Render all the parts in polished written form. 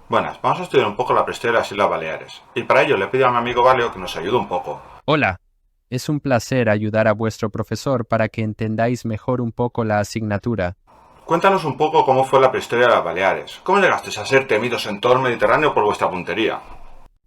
Buenas, vamos a estudiar un poco la prehistoria de las Islas Baleares. Y para ello le pido a mi amigo Valeo que nos ayude un poco. Hola, es un placer ayudar a vuestro profesor para que entendáis mejor un poco la asignatura. Cuéntanos un poco cómo fue la prehistoria de las Baleares. ¿Cómo llegasteis a ser temidos en todo el Mediterráneo por vuestra puntería?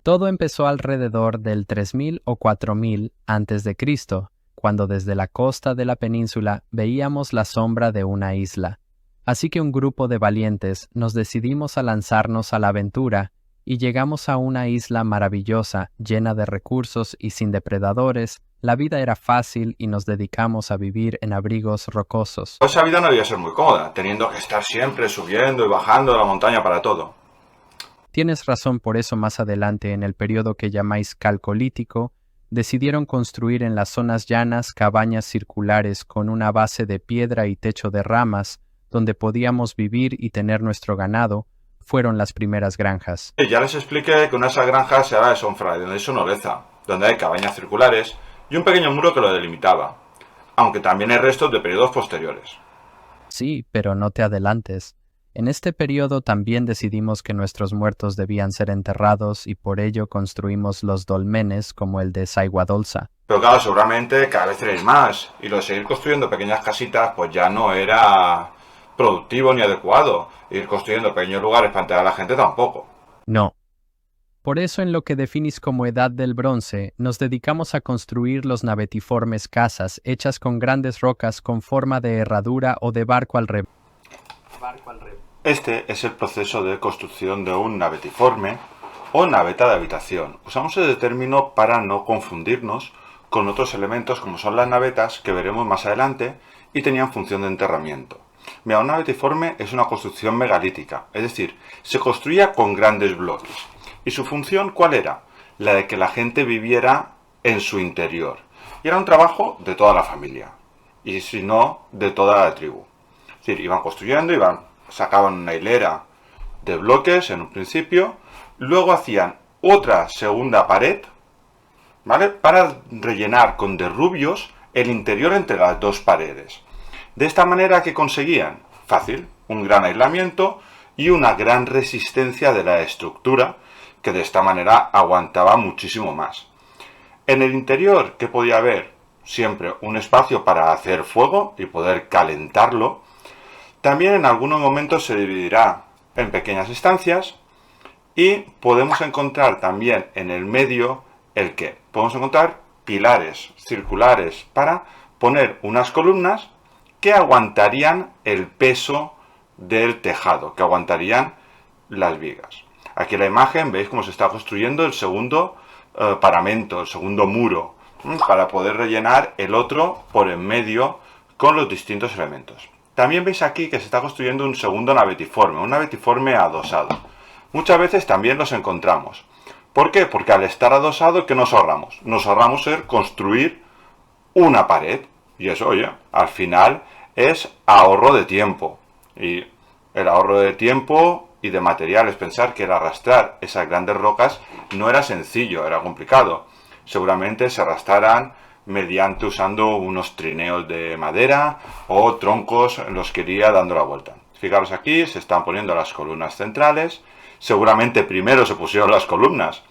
Todo empezó alrededor del 3000 o 4000 antes de Cristo, cuando desde la costa de la península veíamos la sombra de una isla. Así que un grupo de valientes nos decidimos a lanzarnos a la aventura y llegamos a una isla maravillosa, llena de recursos y sin depredadores. La vida era fácil y nos dedicamos a vivir en abrigos rocosos. Esa vida no debía ser muy cómoda, teniendo que estar siempre subiendo y bajando de la montaña para todo. Tienes razón, por eso más adelante, en el periodo que llamáis Calcolítico, decidieron construir en las zonas llanas cabañas circulares con una base de piedra y techo de ramas, donde podíamos vivir y tener nuestro ganado. Fueron las primeras granjas. Y ya les expliqué que una de esas granjas era de Sonfra, donde hay sonoreza, donde hay cabañas circulares y un pequeño muro que lo delimitaba, aunque también hay restos de periodos posteriores. Sí, pero no te adelantes. En este periodo también decidimos que nuestros muertos debían ser enterrados y por ello construimos los dolmenes como el de Saiguadolsa. Pero claro, seguramente cada vez tenéis más. Y lo de seguir construyendo pequeñas casitas, pues ya no era productivo ni adecuado. Ir construyendo pequeños lugares para enterrar a la gente tampoco. No. Por eso en lo que definís como Edad del Bronce, nos dedicamos a construir los navetiformes casas hechas con grandes rocas con forma de herradura o de barco al revés. Este es el proceso de construcción de un navetiforme o naveta de habitación. Usamos ese término para no confundirnos con otros elementos como son las navetas que veremos más adelante y tenían función de enterramiento. Mira, un navetiforme es una construcción megalítica, es decir, se construía con grandes bloques. ¿Y su función cuál era? La de que la gente viviera en su interior. Y era un trabajo de toda la familia, y si no, de toda la tribu. Es decir, iban construyendo, sacaban una hilera de bloques en un principio, luego hacían otra segunda pared, ¿vale? Para rellenar con derrubios el interior entre las dos paredes. De esta manera, ¿qué conseguían? Fácil, un gran aislamiento y una gran resistencia de la estructura, que de esta manera aguantaba muchísimo más. En el interior, ¿qué podía haber? Siempre un espacio para hacer fuego y poder calentarlo. También en algunos momentos se dividirá en pequeñas estancias y podemos encontrar también en el medio el que podemos encontrar pilares circulares para poner unas columnas que aguantarían el peso del tejado, que aguantarían las vigas. Aquí en la imagen veis cómo se está construyendo el segundo paramento, el segundo muro, para poder rellenar el otro por en medio con los distintos elementos. También veis aquí que se está construyendo un segundo navetiforme, un navetiforme adosado. Muchas veces también los encontramos. ¿Por qué? Porque al estar adosado, ¿qué nos ahorramos? Nos ahorramos construir una pared. Y eso, oye, al final es ahorro de tiempo. Y el ahorro de tiempo y de materiales, pensar que el arrastrar esas grandes rocas no era sencillo, era complicado. Seguramente se arrastrarán mediante usando unos trineos de madera o troncos en los que iría dando la vuelta. Fijaros aquí, se están poniendo las columnas centrales. Seguramente primero se pusieron las columnas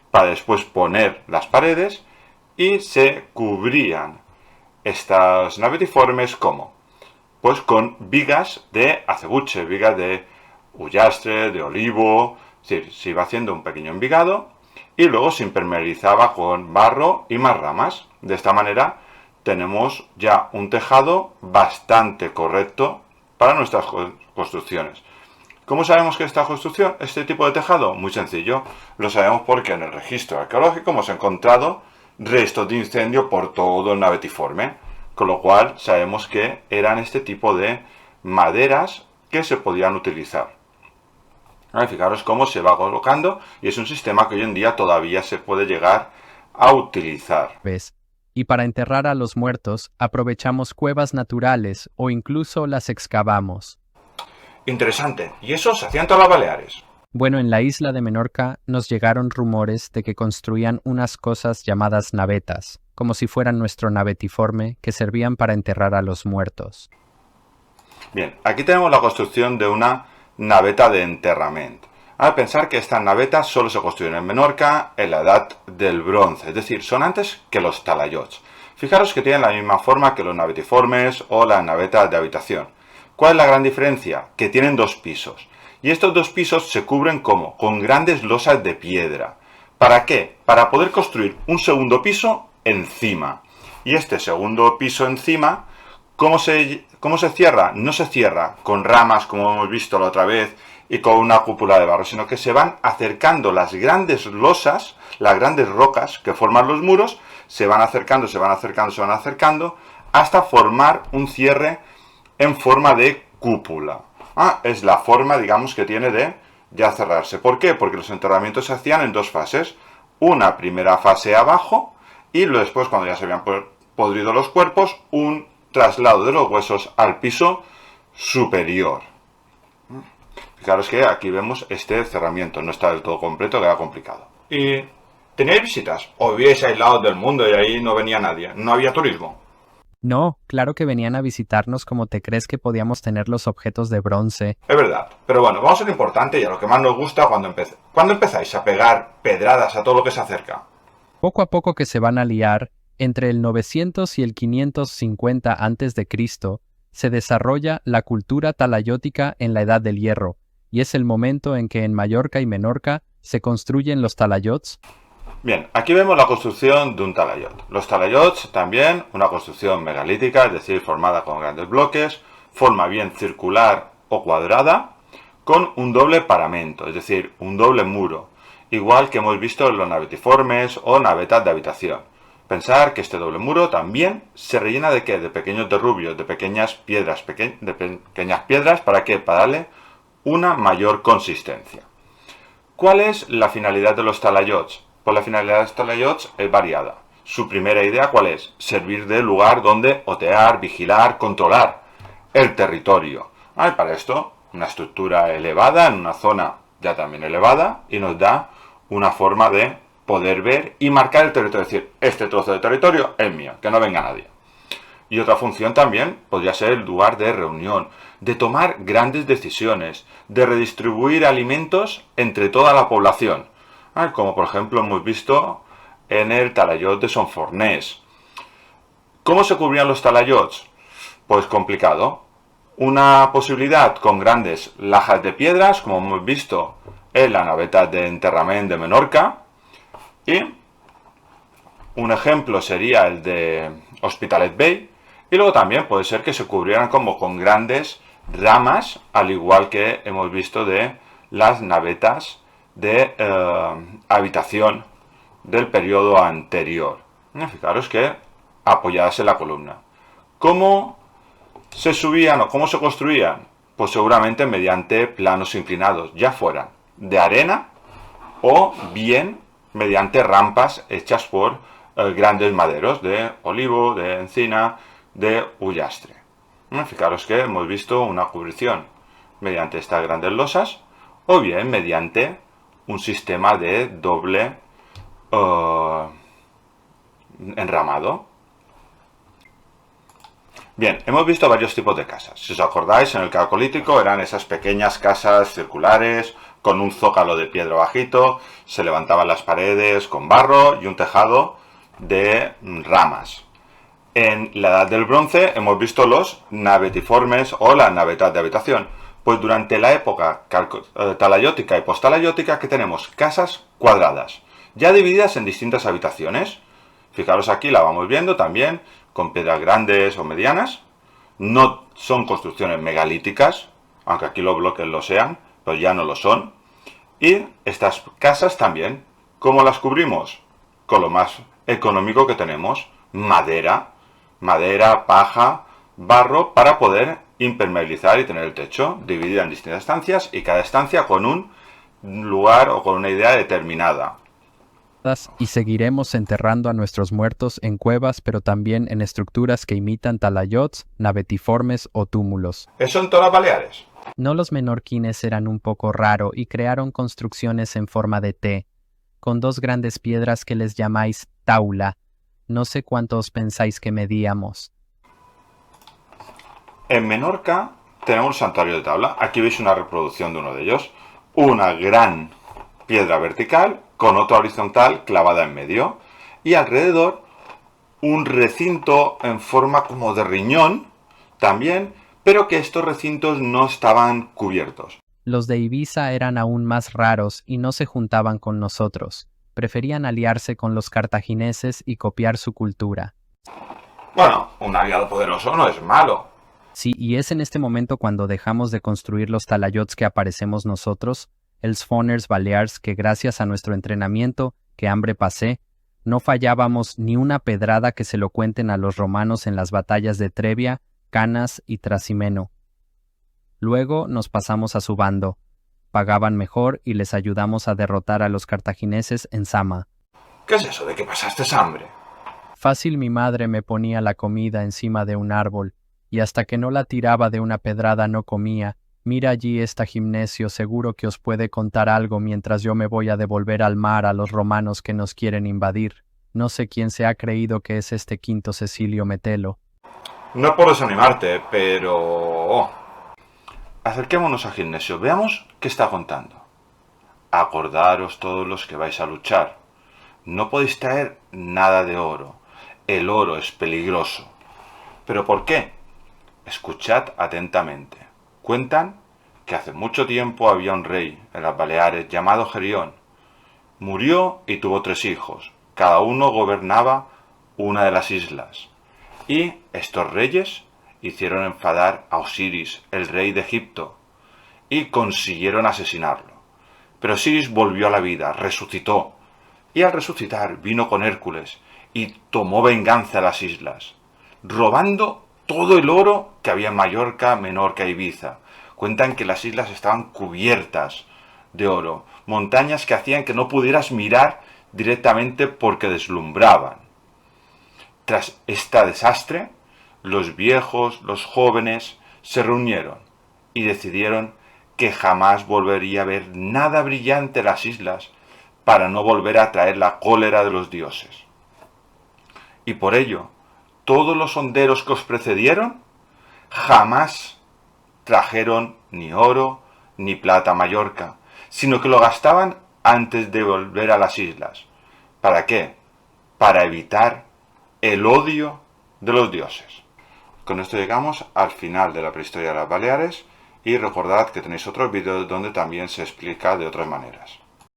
para después poner las paredes y se cubrían estas navetiformes ¿cómo? Pues con vigas de acebuche, vigas de ullastre, de olivo, es decir, se iba haciendo un pequeño envigado y luego se impermeabilizaba con barro y más ramas. De esta manera tenemos ya un tejado bastante correcto para nuestras construcciones. ¿Cómo sabemos que esta construcción, este tipo de tejado? Muy sencillo, lo sabemos porque en el registro arqueológico hemos encontrado restos de incendio por todo el navetiforme, con lo cual sabemos que eran este tipo de maderas que se podían utilizar. Fijaros cómo se va colocando y es un sistema que hoy en día todavía se puede llegar a utilizar. ¿Ves? Y para enterrar a los muertos, aprovechamos cuevas naturales o incluso las excavamos. Interesante. ¿Y eso se hacía en todas las Baleares? Bueno, en la isla de Menorca nos llegaron rumores de que construían unas cosas llamadas navetas, como si fueran nuestro navetiforme, que servían para enterrar a los muertos. Bien, aquí tenemos la construcción de una naveta de enterramiento. Al pensar que estas navetas solo se construyeron en Menorca en la edad del bronce, es decir, son antes que los talayots. Fijaros que tienen la misma forma que los navetiformes o las navetas de habitación. ¿Cuál es la gran diferencia? Que tienen dos pisos. Y estos dos pisos se cubren ¿cómo? Con grandes losas de piedra. ¿Para qué? Para poder construir un segundo piso encima. Y este segundo piso encima, ¿cómo se cierra? No se cierra con ramas, como hemos visto la otra vez, y con una cúpula de barro, sino que se van acercando las grandes losas, las grandes rocas que forman los muros, se van acercando, se van acercando, se van acercando, hasta formar un cierre en forma de cúpula. Es la forma, digamos, que tiene de ya cerrarse. ¿Por qué? Porque los enterramientos se hacían en dos fases. Una primera fase abajo y luego después, cuando ya se habían podrido los cuerpos, un traslado de los huesos al piso superior. Fijaros que aquí vemos este cerramiento, no está del todo completo, queda complicado. ¿Y teníais visitas? ¿O vivíais aislados del mundo y ahí no venía nadie? ¿No había turismo? No, claro que venían a visitarnos como te crees que podíamos tener los objetos de bronce. Es verdad, pero bueno, vamos a lo importante y a lo que más nos gusta cuando empezáis a pegar pedradas a todo lo que se acerca. Poco a poco que se van a liar, entre el 900 y el 550 a.C., se desarrolla la cultura talayótica en la Edad del Hierro, y es el momento en que en Mallorca y Menorca se construyen los talayots. Bien, aquí vemos la construcción de un talayot. Los talayots también, una construcción megalítica, es decir, formada con grandes bloques, forma bien circular o cuadrada, con un doble paramento, es decir, un doble muro, igual que hemos visto en los navetiformes o navetas de habitación. Pensar que este doble muro también se rellena de ¿qué? De pequeños derrubios, de pequeñas piedras, ¿para qué? Para darle una mayor consistencia. ¿Cuál es la finalidad de los talayots? Pues la finalidad de los talayots es variada. Su primera idea, ¿cuál es? Servir de lugar donde otear, vigilar, controlar el territorio. Para esto, una estructura elevada en una zona ya también elevada y nos da una forma de poder ver y marcar el territorio. Es decir, este trozo de territorio es mío, que no venga nadie. Y otra función también podría ser el lugar de reunión, de tomar grandes decisiones, de redistribuir alimentos entre toda la población. Como por ejemplo hemos visto en el talayot de Son Fornés. ¿Cómo se cubrían los talayots? Pues complicado. Una posibilidad con grandes lajas de piedras, como hemos visto en la naveta de enterrament de Menorca. Y un ejemplo sería el de Hospitalet Bay. Y luego también puede ser que se cubrieran como con grandes ramas, al igual que hemos visto de las navetas de habitación del periodo anterior. Fijaros que apoyadas en la columna. ¿Cómo se subían o cómo se construían? Pues seguramente mediante planos inclinados, ya fueran de arena o bien mediante rampas hechas por grandes maderos de olivo, de encina, de ullastre. Fijaros que hemos visto una cubrición mediante estas grandes losas o bien mediante un sistema de doble enramado. Bien, hemos visto varios tipos de casas. Si os acordáis, en el Calcolítico eran esas pequeñas casas circulares con un zócalo de piedra bajito, se levantaban las paredes con barro y un tejado de ramas. En la Edad del Bronce hemos visto los navetiformes o las navetas de habitación. Pues durante la época talayótica y postalayótica, que tenemos casas cuadradas, ya divididas en distintas habitaciones. Fijaros aquí, la vamos viendo también, con piedras grandes o medianas. No son construcciones megalíticas, aunque aquí los bloques lo sean, pero ya no lo son. Y estas casas también, ¿cómo las cubrimos? Con lo más económico que tenemos, madera, paja, barro, para poder impermeabilizar y tener el techo dividida en distintas estancias y cada estancia con un lugar o con una idea determinada. Y seguiremos enterrando a nuestros muertos en cuevas, pero también en estructuras que imitan talayots, navetiformes o túmulos. ¿Eso en todas las Baleares? No, los menorquines eran un poco raro y crearon construcciones en forma de T, con dos grandes piedras que les llamáis taula. No sé cuántos pensáis que medíamos. En Menorca tenemos un santuario de tabla. Aquí veis una reproducción de uno de ellos. una gran piedra vertical con otra horizontal clavada en medio y alrededor un recinto en forma como de riñón también, pero que estos recintos no estaban cubiertos. Los de Ibiza eran aún más raros y no se juntaban con nosotros. Preferían aliarse con los cartagineses y copiar su cultura. Bueno, un aliado poderoso no es malo. Sí, y es en este momento cuando dejamos de construir los talayots que aparecemos nosotros, els Foners Balears, que gracias a nuestro entrenamiento, que hambre pasé, no fallábamos ni una pedrada que se lo cuenten a los romanos en las batallas de Trebia, Canas y Trasimeno. Luego nos pasamos a su bando. Pagaban mejor y les ayudamos a derrotar a los cartagineses en Sama. ¿Qué es eso de que pasaste hambre? Fácil mi madre me ponía la comida encima de un árbol, y hasta que no la tiraba de una pedrada no comía. Mira allí esta gimnesio, seguro que os puede contar algo mientras yo me voy a devolver al mar a los romanos que nos quieren invadir. No sé quién se ha creído que es este Quinto Cecilio Metelo. No por desanimarte, pero... Acerquémonos a Gimnesio, veamos qué está contando. Acordaros todos los que vais a luchar. No podéis traer nada de oro. El oro es peligroso. ¿Pero por qué? Escuchad atentamente. Cuentan que hace mucho tiempo había un rey en las Baleares llamado Gerión. Murió y tuvo 3 hijos. Cada uno gobernaba una de las islas. Y estos reyes hicieron enfadar a Osiris, el rey de Egipto, y consiguieron asesinarlo. Pero Osiris volvió a la vida, resucitó, y al resucitar vino con Hércules y tomó venganza a las islas, robando todo el oro que había en Mallorca, Menorca e Ibiza. Cuentan que las islas estaban cubiertas de oro, montañas que hacían que no pudieras mirar directamente porque deslumbraban. Tras este desastre, los viejos, los jóvenes, se reunieron y decidieron que jamás volvería a ver nada brillante en las islas para no volver a traer la cólera de los dioses. Y por ello, todos los honderos que os precedieron jamás trajeron ni oro ni plata a Mallorca, sino que lo gastaban antes de volver a las islas. ¿Para qué? Para evitar el odio de los dioses. Con esto llegamos al final de la prehistoria de las Baleares y recordad que tenéis otros vídeos donde también se explica de otras maneras.